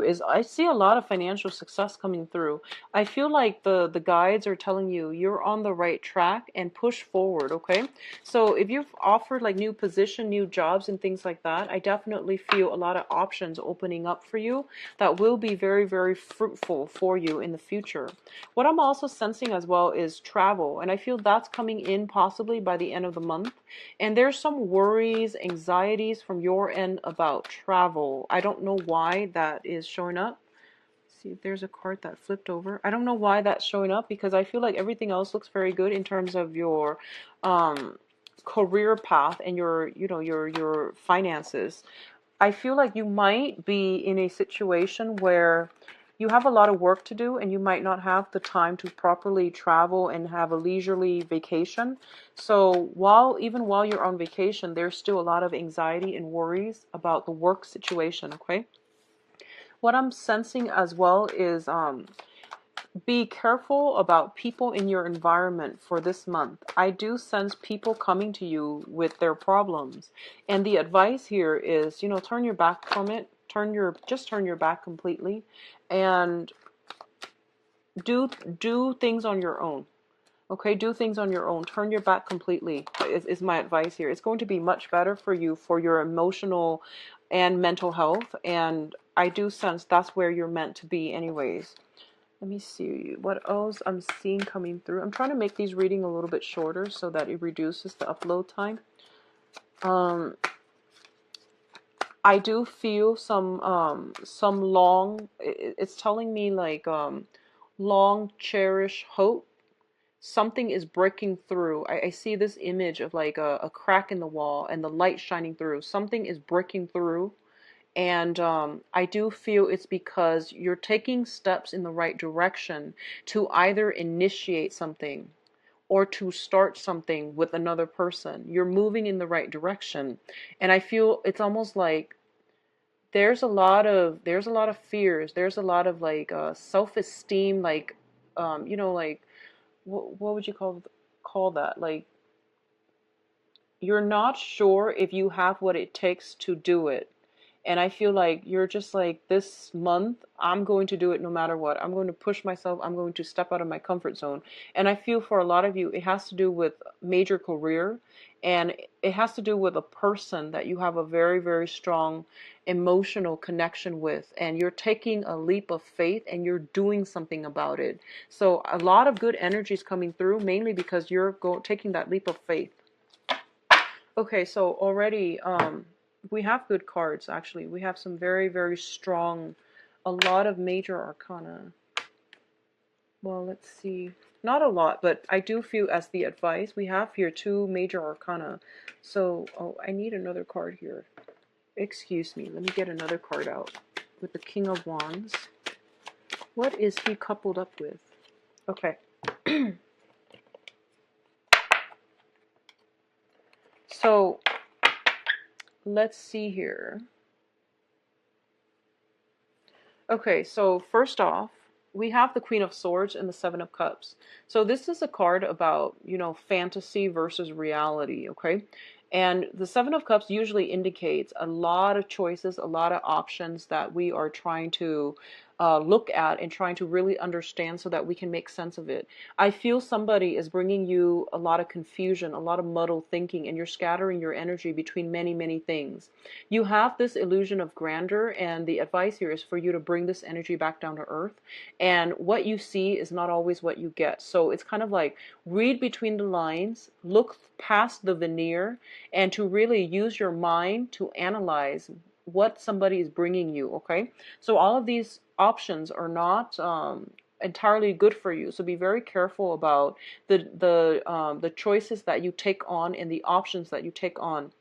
is I see a lot of financial success coming through. I feel like the guides are telling you you're on the right track and push forward, okay? So if you've offered like new position, new jobs and things like that, I definitely feel a lot of options opening up for you that will be very, very fruitful for you in the future. What I'm also sensing as well is travel, and I feel that's coming in possibly by the end of the month. And there's some worries, anxieties from your end about travel. I don't know why that is showing up. See if there's a card that flipped over. I don't know why that's showing up because I feel like everything else looks very good in terms of your um, career path and your, your finances. I feel like you might be in a situation where you have a lot of work to do and you might not have the time to properly travel and have a leisurely vacation. So even while you're on vacation, there's still a lot of anxiety and worries about the work situation, okay? What I'm sensing as well is be careful about people in your environment for this month. I do sense people coming to you with their problems. And the advice here is, turn your back from it. Just turn your back completely and do things on your own. Okay, do things on your own. Turn your back completely is my advice here. It's going to be much better for you for your emotional and mental health. And I do sense that's where you're meant to be anyways. Let me see what else I'm seeing coming through. I'm trying to make these reading a little bit shorter so that it reduces the upload time. I do feel some long, it's telling me like long cherished hope. Something is breaking through. I see this image of like a crack in the wall and the light shining through. Something is breaking through. And I do feel it's because you're taking steps in the right direction to either initiate something or to start something with another person. You're moving in the right direction. And I feel it's almost like there's a lot of fears. There's a lot of like self-esteem, like like what would you call that? Like you're not sure if you have what it takes to do it. And I feel like you're just like, this month, I'm going to do it no matter what. I'm going to push myself. I'm going to step out of my comfort zone. And I feel for a lot of you, it has to do with major career. And it has to do with a person that you have a very, very strong emotional connection with. And you're taking a leap of faith and you're doing something about it. So a lot of good energy is coming through, mainly because you're taking that leap of faith. Okay, so already we have good cards, actually. We have some very, very strong, a lot of major arcana. Well, let's see. Not a lot, but I do feel as the advice, we have here 2 major arcana. So, oh, I need another card here. Excuse me, let me get another card out. With the King of Wands. What is he coupled up with? Okay. So, let's see here. Okay, so first off, we have the Queen of Swords and the Seven of Cups. So this is a card about, fantasy versus reality, okay? And the Seven of Cups usually indicates a lot of choices, a lot of options that we are trying to look at and trying to really understand so that we can make sense of it. I feel somebody is bringing you a lot of confusion, a lot of muddled thinking, and you're scattering your energy between many, many things. You have this illusion of grandeur, and the advice here is for you to bring this energy back down to earth. And what you see is not always what you get. So it's kind of like read between the lines, look past the veneer, and to really use your mind to analyze what somebody is bringing you, okay? So all of these options are not entirely good for you. So be very careful about the choices that you take on and the options that you take on.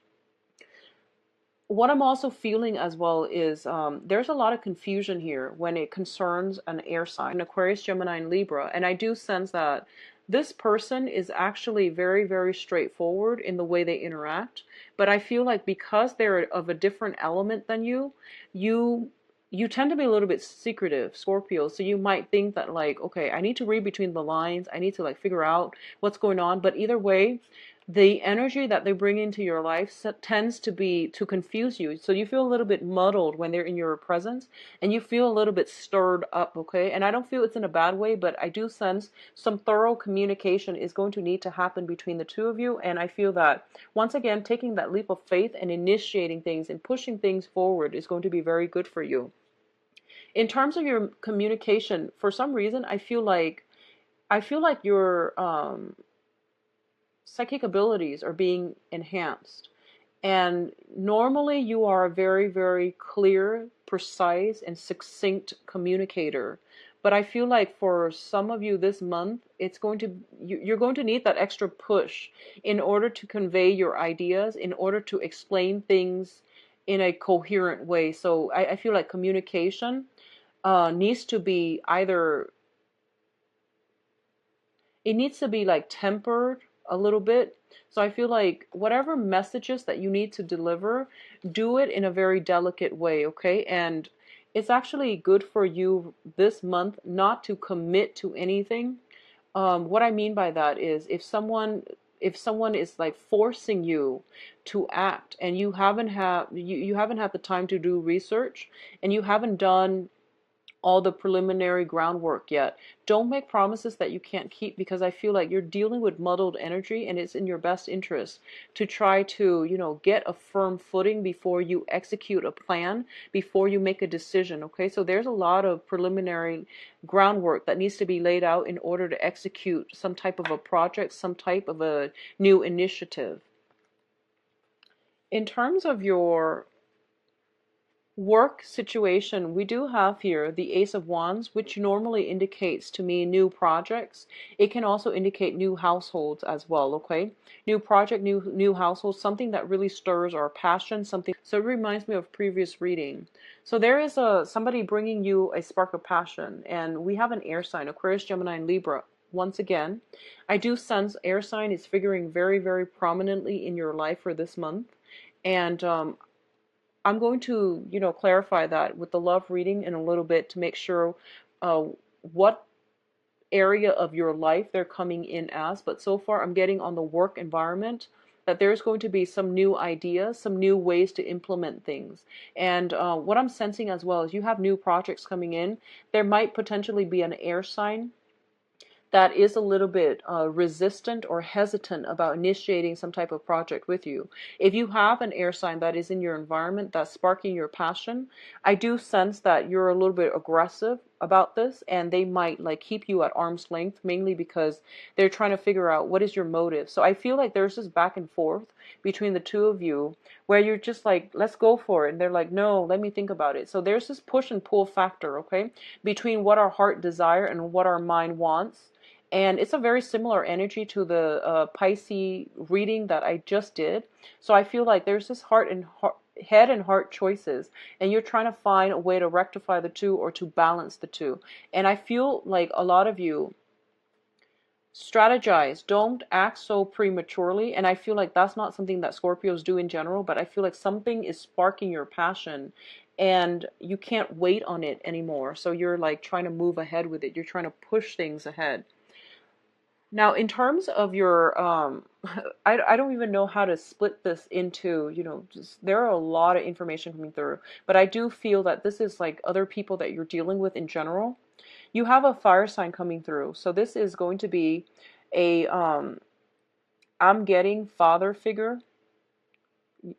What I'm also feeling as well is there's a lot of confusion here when it concerns an air sign, Aquarius, Gemini, and Libra. And I do sense that this person is actually very, very straightforward in the way they interact. But I feel like because they're of a different element than you you tend to be a little bit secretive, Scorpio. So you might think that like, okay, I need to read between the lines. I need to like figure out what's going on. But either way, the energy that they bring into your life tends to be to confuse you. So you feel a little bit muddled when they're in your presence, and you feel a little bit stirred up, okay? And I don't feel it's in a bad way, but I do sense some thorough communication is going to need to happen between the two of you. And I feel that, once again, taking that leap of faith and initiating things and pushing things forward is going to be very good for you. In terms of your communication, for some reason, I feel like your psychic abilities are being enhanced. And normally you are a very, very clear, precise, and succinct communicator. But I feel like for some of you this month, you're going to need that extra push in order to convey your ideas, in order to explain things in a coherent way. So I feel like communication needs to be either, it needs to be like tempered a little bit. So I feel like whatever messages that you need to deliver, do it in a very delicate way, okay? And it's actually good for you this month not to commit to anything. What I mean by that is, if someone is like forcing you to act, and you haven't had the time to do research, and you haven't done all the preliminary groundwork yet. Don't make promises that you can't keep, because I feel like you're dealing with muddled energy, and it's in your best interest to try to, get a firm footing before you execute a plan, before you make a decision, okay? So there's a lot of preliminary groundwork that needs to be laid out in order to execute some type of a project, some type of a new initiative. In terms of your work situation, we do have here the Ace of Wands, which normally indicates to me new projects. It can also indicate new households as well, okay? New project, new household, something that really stirs our passion, something. So it reminds me of previous reading. So there is somebody bringing you a spark of passion, and we have an air sign, Aquarius, Gemini, and Libra. Once again, I do sense air sign is figuring very, very prominently in your life for this month. And I'm going to, clarify that with the love reading in a little bit to make sure uh, what area of your life they're coming in as. But so far, I'm getting on the work environment that there's going to be some new ideas, some new ways to implement things. And what I'm sensing as well is you have new projects coming in. There might potentially be an air sign that is a little bit resistant or hesitant about initiating some type of project with you. If you have an air sign that is in your environment that's sparking your passion, I do sense that you're a little bit aggressive about this, and they might like keep you at arm's length, mainly because they're trying to figure out what is your motive. So I feel like there's this back and forth between the two of you where you're just like, let's go for it, and they're like, no, let me think about it. So there's this push and pull factor, okay, between what our heart desire and what our mind wants. And it's a very similar energy to the Pisces reading that I just did. So I feel like there's this head and heart choices, and you're trying to find a way to rectify the two or to balance the two. And I feel like a lot of you strategize, don't act so prematurely. And I feel like that's not something that Scorpios do in general, but I feel like something is sparking your passion and you can't wait on it anymore. So you're like trying to move ahead with it. You're trying to push things ahead. Now, in terms of your, I don't even know how to split this into, just, there are a lot of information coming through, but I do feel that this is like other people that you're dealing with in general. You have a fire sign coming through. So this is going to be a, I'm getting father figure,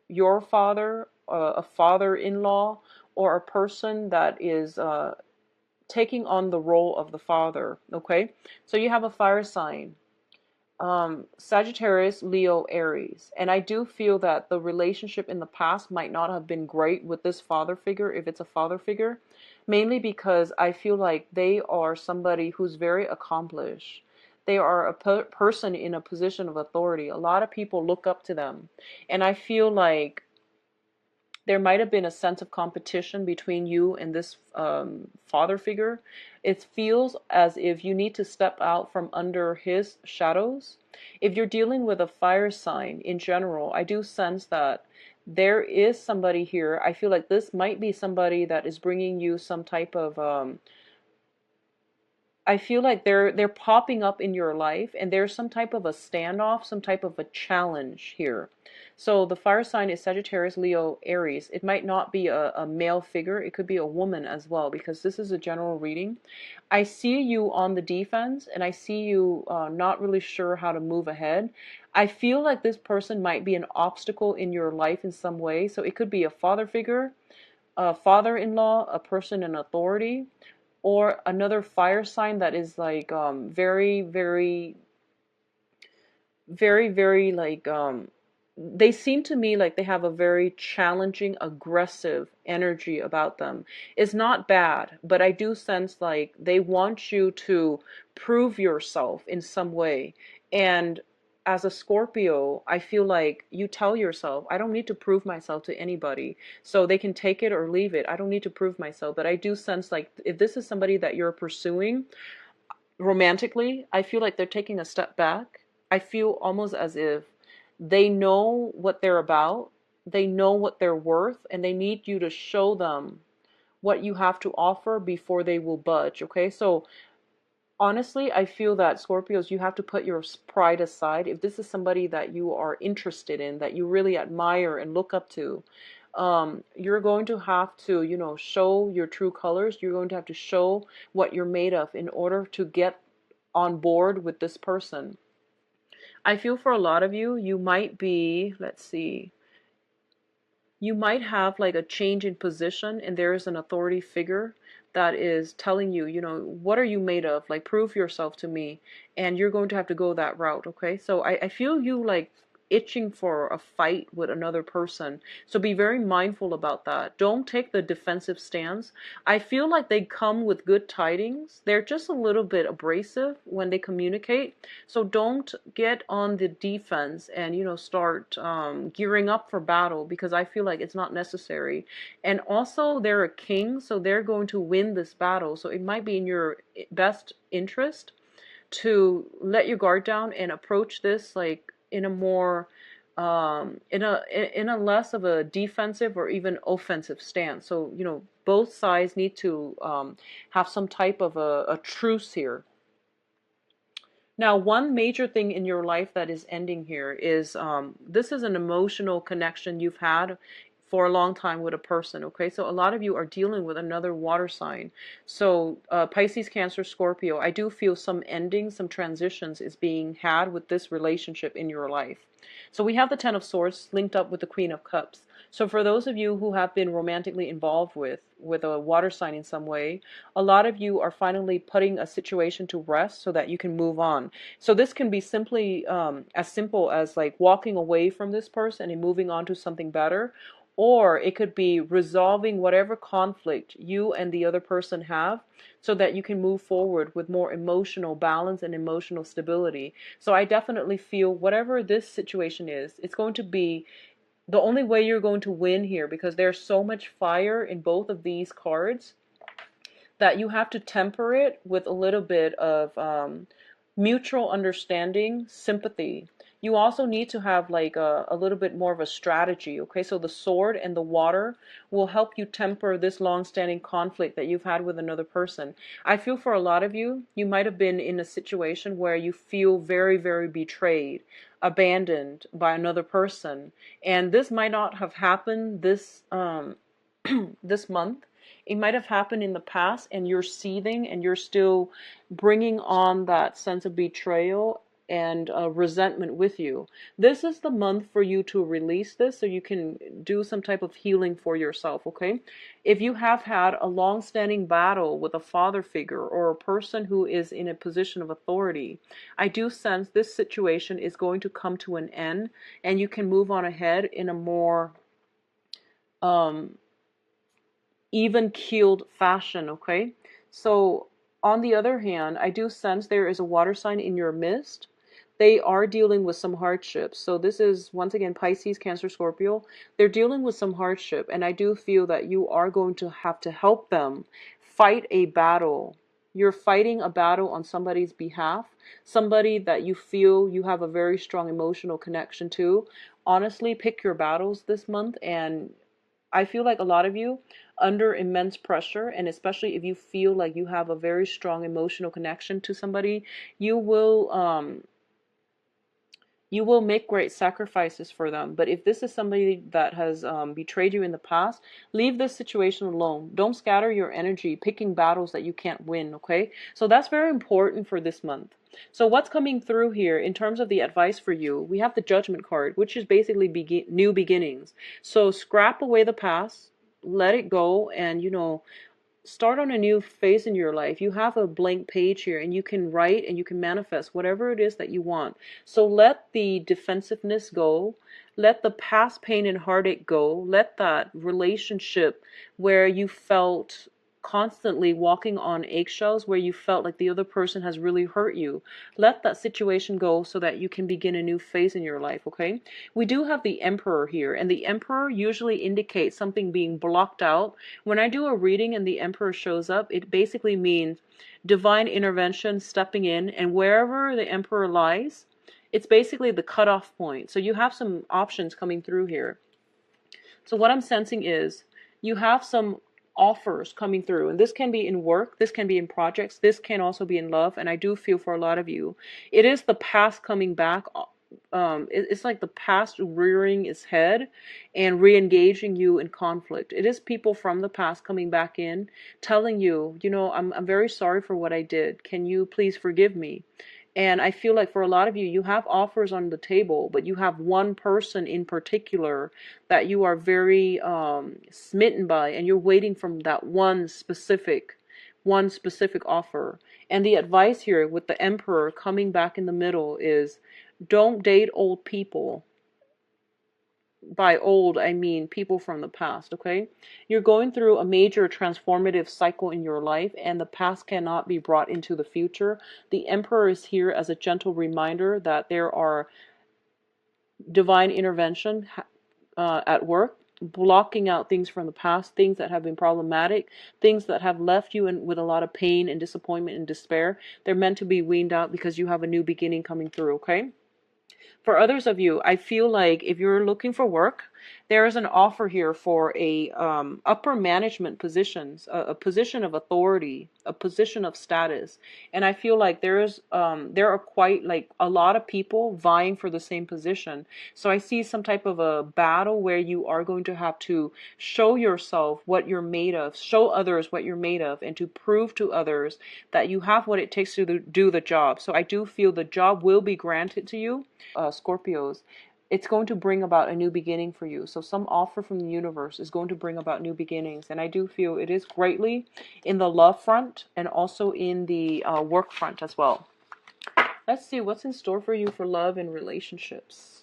your father, a father-in-law, or a person that is taking on the role of the father, okay? So you have a fire sign, Sagittarius, Leo, Aries. And I do feel that the relationship in the past might not have been great with this father figure, if it's a father figure, mainly because I feel like they are somebody who's very accomplished. They are a person in a position of authority. A lot of people look up to them. And I feel like there might have been a sense of competition between you and this father figure. It feels as if you need to step out from under his shadows. If you're dealing with a fire sign in general, I do sense that there is somebody here. I feel like this might be somebody that is bringing you some type of I feel like they're popping up in your life, and there's some type of a standoff, some type of a challenge here. So the fire sign is Sagittarius, Leo, Aries. It might not be a male figure. It could be a woman as well, because this is a general reading. I see you on the defense, and I see you not really sure how to move ahead. I feel like this person might be an obstacle in your life in some way. So it could be a father figure, a father-in-law, a person in authority, or another fire sign that is like very, very, very, very like they seem to me like they have a very challenging, aggressive energy about them. It's not bad, but I do sense like they want you to prove yourself in some way. And as a Scorpio, I feel like you tell yourself, I don't need to prove myself to anybody. So they can take it or leave it. I don't need to prove myself. But I do sense like if this is somebody that you're pursuing, romantically, I feel like they're taking a step back. I feel almost as if they know what they're about, they know what they're worth, and they need you to show them what you have to offer before they will budge. Okay, so honestly, I feel that Scorpios, you have to put your pride aside. If this is somebody that you are interested in, that you really admire and look up to, you're going to have to, show your true colors. You're going to have to show what you're made of in order to get on board with this person. I feel for a lot of you, you might be, let's see, you might have like a change in position, and there is an authority figure that is telling you, what are you made of? Like, prove yourself to me. And you're going to have to go that route. Okay. So I feel you like itching for a fight with another person. So be very mindful about that. Don't take the defensive stance. I feel like they come with good tidings. They're just a little bit abrasive when they communicate. So don't get on the defense and, start gearing up for battle, because I feel like it's not necessary. And also, they're a king, so they're going to win this battle. So it might be in your best interest to let your guard down and approach this like in a more in a less of a defensive or even offensive stance. So both sides need to have some type of a truce here. Now, one major thing in your life that is ending here is this is an emotional connection you've had for a long time with a person. Okay, so a lot of you are dealing with another water sign. So Pisces, Cancer, Scorpio, I do feel some ending, some transitions is being had with this relationship in your life. So we have the Ten of Swords linked up with the Queen of Cups. So for those of you who have been romantically involved with a water sign in some way, a lot of you are finally putting a situation to rest so that you can move on. So this can be simply as simple as like walking away from this person and moving on to something better. Or it could be resolving whatever conflict you and the other person have so that you can move forward with more emotional balance and emotional stability. So I definitely feel whatever this situation is, it's going to be the only way you're going to win here, because there's so much fire in both of these cards that you have to temper it with a little bit of mutual understanding, sympathy. You also need to have like a little bit more of a strategy. Okay, so the sword and the water will help you temper this long-standing conflict that you've had with another person. I feel for a lot of you, you might have been in a situation where you feel very, very betrayed, abandoned by another person, and this might not have happened this this month. It might have happened in the past, and you're seething and you're still bringing on that sense of betrayal and resentment with you. This is the month for you to release this so you can do some type of healing for yourself, okay? If you have had a long-standing battle with a father figure or a person who is in a position of authority, I do sense this situation is going to come to an end, and you can move on ahead in a more um, even-keeled fashion, okay? So on the other hand, I do sense there is a water sign in your midst. They are dealing with some hardships. So this is, once again, Pisces, Cancer, Scorpio. They're dealing with some hardship, and I do feel that you are going to have to help them fight a battle. You're fighting a battle on somebody's behalf, somebody that you feel you have a very strong emotional connection to. Honestly, pick your battles this month, and I feel like a lot of you, under immense pressure, and especially if you feel like you have a very strong emotional connection to somebody, you will you will make great sacrifices for them. But if this is somebody that has betrayed you in the past, leave this situation alone. Don't scatter your energy picking battles that you can't win, okay? So that's very important for this month. So what's coming through here in terms of the advice for you? We have the Judgment card, which is basically new beginnings. So scrap away the past, let it go, and start on a new phase in your life. You have a blank page here, and you can write and you can manifest whatever it is that you want. So let the defensiveness go. Let the past pain and heartache go. Let that relationship where you felt constantly walking on eggshells, where you felt like the other person has really hurt you, let that situation go so that you can begin a new phase in your life, okay? We do have the Emperor here, and the Emperor usually indicates something being blocked out. When I do a reading and the Emperor shows up, it basically means divine intervention stepping in, and wherever the Emperor lies, it's basically the cutoff point. So you have some options coming through here. So what I'm sensing is you have some offers coming through, and this can be in work, this can be in projects, this can also be in love, and I do feel for a lot of you, it is the past coming back. It's like the past rearing its head and re-engaging you in conflict. It is people from the past coming back in, telling you, I'm very sorry for what I did. Can you please forgive me? And I feel like for a lot of you, you have offers on the table, but you have one person in particular that you are very smitten by, and you're waiting from that one specific offer. And the advice here with the Emperor coming back in the middle is don't date old people. By old, I mean people from the past, okay? You're going through a major transformative cycle in your life, and the past cannot be brought into the future. The Emperor is here as a gentle reminder that there are divine intervention at work, blocking out things from the past, things that have been problematic, things that have left you with a lot of pain and disappointment and despair. They're meant to be weaned out because you have a new beginning coming through, okay? For others of you, I feel like if you're looking for work, there is an offer here for a upper management positions, a position of authority, a position of status. And I feel like there are quite like a lot of people vying for the same position. So I see some type of a battle where you are going to have to show yourself what you're made of, show others what you're made of, and to prove to others that you have what it takes to do the job. So I do feel the job will be granted to you. Scorpios, it's going to bring about a new beginning for you. So some offer from the universe is going to bring about new beginnings. And I do feel it is greatly in the love front and also in the work front as well. Let's see what's in store for you for love and relationships.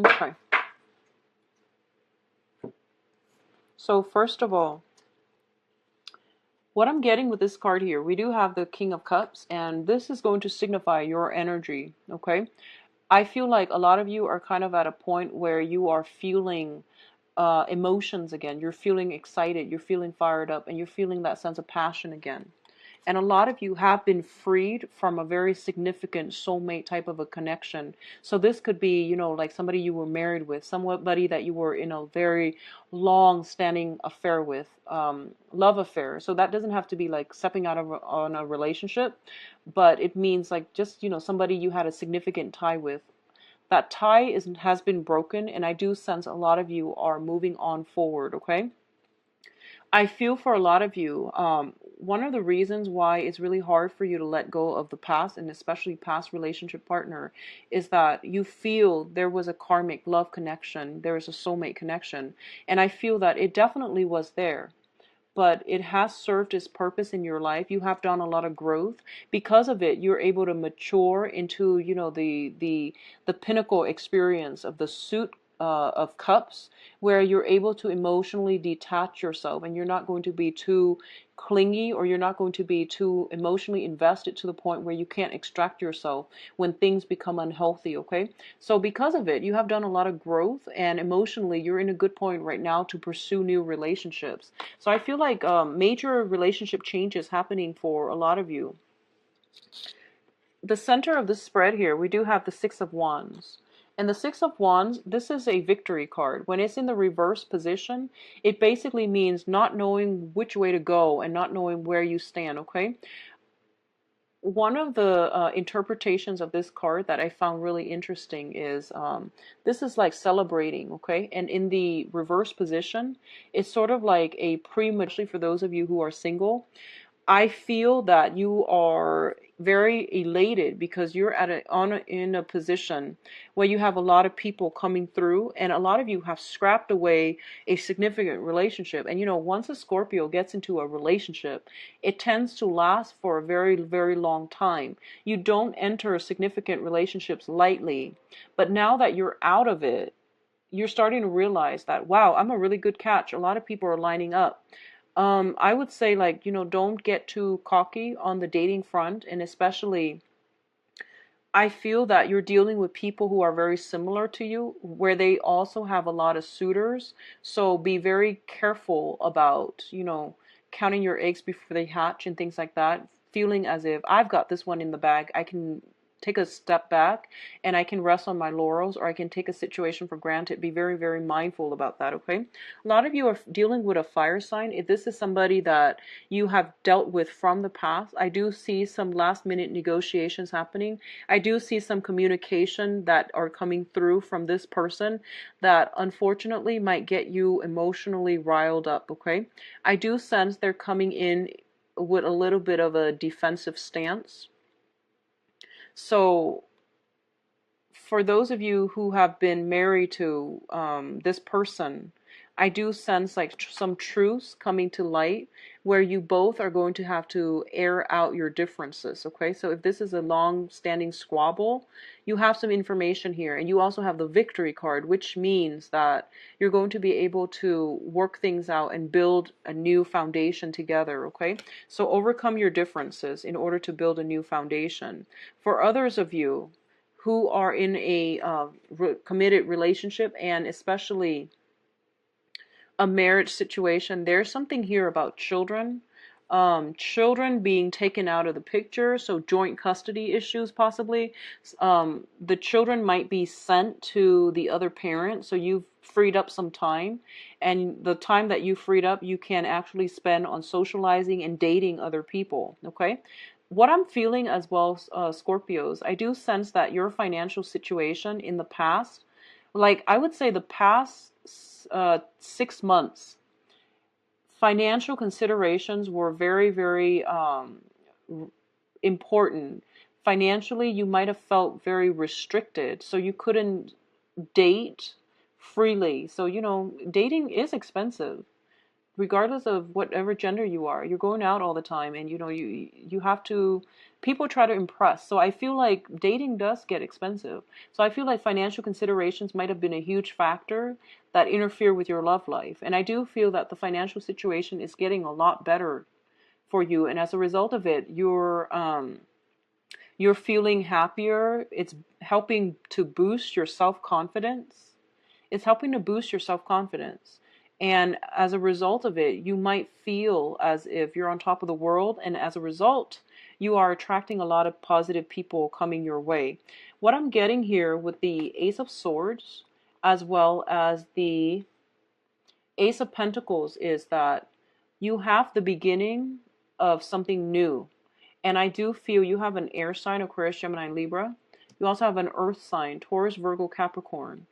Okay. So first of all, what I'm getting with this card here, we do have the King of Cups, and this is going to signify your energy, okay? I feel like a lot of you are kind of at a point where you are feeling emotions again. You're feeling excited, you're feeling fired up, and you're feeling that sense of passion again. And a lot of you have been freed from a very significant soulmate type of a connection. So this could be, like somebody you were married with, somebody that you were in a very long standing affair with, love affair. So that doesn't have to be like stepping out of on a relationship, but it means like just, somebody you had a significant tie with. That tie has been broken, and I do sense a lot of you are moving on forward, okay? I feel for a lot of you, one of the reasons why it's really hard for you to let go of the past, and especially past relationship partner, is that you feel there was a karmic love connection, there was a soulmate connection, and I feel that it definitely was there. but it has served its purpose in your life. You have done a lot of growth. Because of it, you're able to mature into, the pinnacle experience of the suit of cups, where you're able to emotionally detach yourself, and you're not going to be too clingy, or you're not going to be too emotionally invested to the point where you can't extract yourself when things become unhealthy. Okay, so because of it, you have done a lot of growth, and emotionally you're in a good point right now to pursue new relationships. So I feel like major relationship changes happening for a lot of you. The center of the spread here, we do have the Six of Wands. And the Six of Wands, this is a victory card. When it's in the reverse position, it basically means not knowing which way to go and not knowing where you stand, okay? One of the interpretations of this card that I found really interesting is this is like celebrating, okay? And in the reverse position, it's sort of like a premature, for those of you who are single. I feel that you are very elated because you're in a position where you have a lot of people coming through, and a lot of you have scrapped away a significant relationship. And once a Scorpio gets into a relationship, it tends to last for a very, very long time. You don't enter significant relationships lightly, but now that you're out of it, you're starting to realize that, wow, I'm a really good catch. A lot of people are lining up. I would say, like, don't get too cocky on the dating front. And especially, I feel that you're dealing with people who are very similar to you, where they also have a lot of suitors. So be very careful about, counting your eggs before they hatch and things like that. Feeling as if I've got this one in the bag, I can take a step back and I can rest on my laurels, or I can take a situation for granted. Be very, very mindful about that, okay? A lot of you are dealing with a fire sign. If this is somebody that you have dealt with from the past, I do see some last minute negotiations happening. I do see some communication that are coming through from this person that unfortunately might get you emotionally riled up, okay? I do sense they're coming in with a little bit of a defensive stance. So for those of you who have been married to this person, I do sense like some truths coming to light where you both are going to have to air out your differences. Okay, so if this is a long-standing squabble, you have some information here, and you also have the victory card, which means that you're going to be able to work things out and build a new foundation together. Okay, so overcome your differences in order to build a new foundation. For others of you who are in a committed relationship, and especially a marriage situation, there's something here about children. Children being taken out of the picture, so joint custody issues possibly. The children might be sent to the other parent, so you've freed up some time, and the time that you freed up, you can actually spend on socializing and dating other people, okay? What I'm feeling as well, Scorpios, I do sense that your financial situation in the past, like I would say the past 6 months, financial considerations were very, very important. Financially, you might have felt very restricted, so you couldn't date freely. So, dating is expensive regardless of whatever gender you are. You're going out all the time, and you have to, people try to impress. So I feel like dating does get expensive. So I feel like financial considerations might have been a huge factor that interfere with your love life. And I do feel that the financial situation is getting a lot better for you, and as a result of it, you're feeling happier. It's helping to boost your self-confidence. It's helping to boost your self-confidence. And as a result of it, you might feel as if you're on top of the world. And as a result, you are attracting a lot of positive people coming your way. What I'm getting here with the Ace of Swords, as well as the Ace of Pentacles, is that you have the beginning of something new. And I do feel you have an air sign, Aquarius, Gemini, Libra. You also have an earth sign, Taurus, Virgo, Capricorn.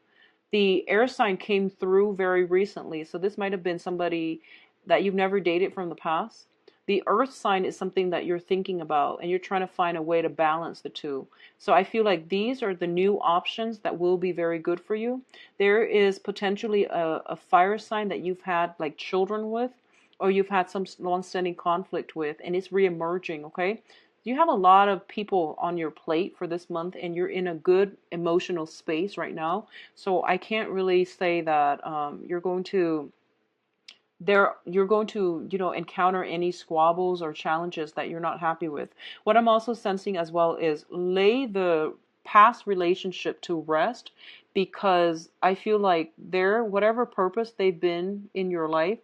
The air sign came through very recently, so this might have been somebody that you've never dated from the past. The earth sign is something that you're thinking about, and you're trying to find a way to balance the two. So I feel like these are the new options that will be very good for you. There is potentially a fire sign that you've had like children with, or you've had some long-standing conflict with, and it's reemerging, okay? You have a lot of people on your plate for this month, and you're in a good emotional space right now. So I can't really say that you're going to, encounter any squabbles or challenges that you're not happy with. What I'm also sensing as well is lay the past relationship to rest, because I feel like whatever purpose they've been in your life,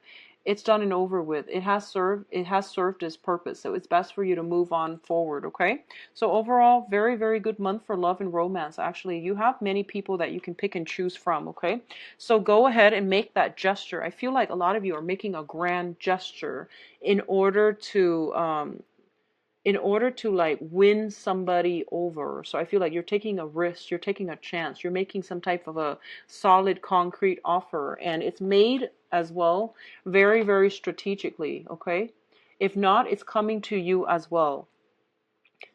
it's done and over with. It has served its purpose. So it's best for you to move on forward, okay? So overall, very, very good month for love and romance. Actually, you have many people that you can pick and choose from, okay? So go ahead and make that gesture. I feel like a lot of you are making a grand gesture in order to like win somebody over. So I feel like you're taking a risk, you're taking a chance, you're making some type of a solid concrete offer, and it's made as well very, very strategically, okay? If not, it's coming to you as well.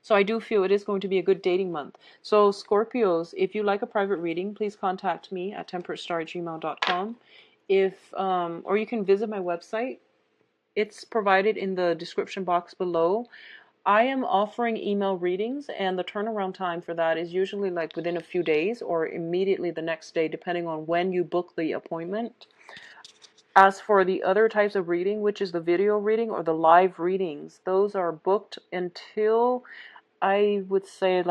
So I do feel it is going to be a good dating month. So Scorpios, if you like a private reading, please contact me at temperatestar@gmail.com. Or you can visit my website. It's provided in the description box below. I am offering email readings, and the turnaround time for that is usually like within a few days or immediately the next day, depending on when you book the appointment. As for the other types of reading, which is the video reading or the live readings, those are booked until, I would say, like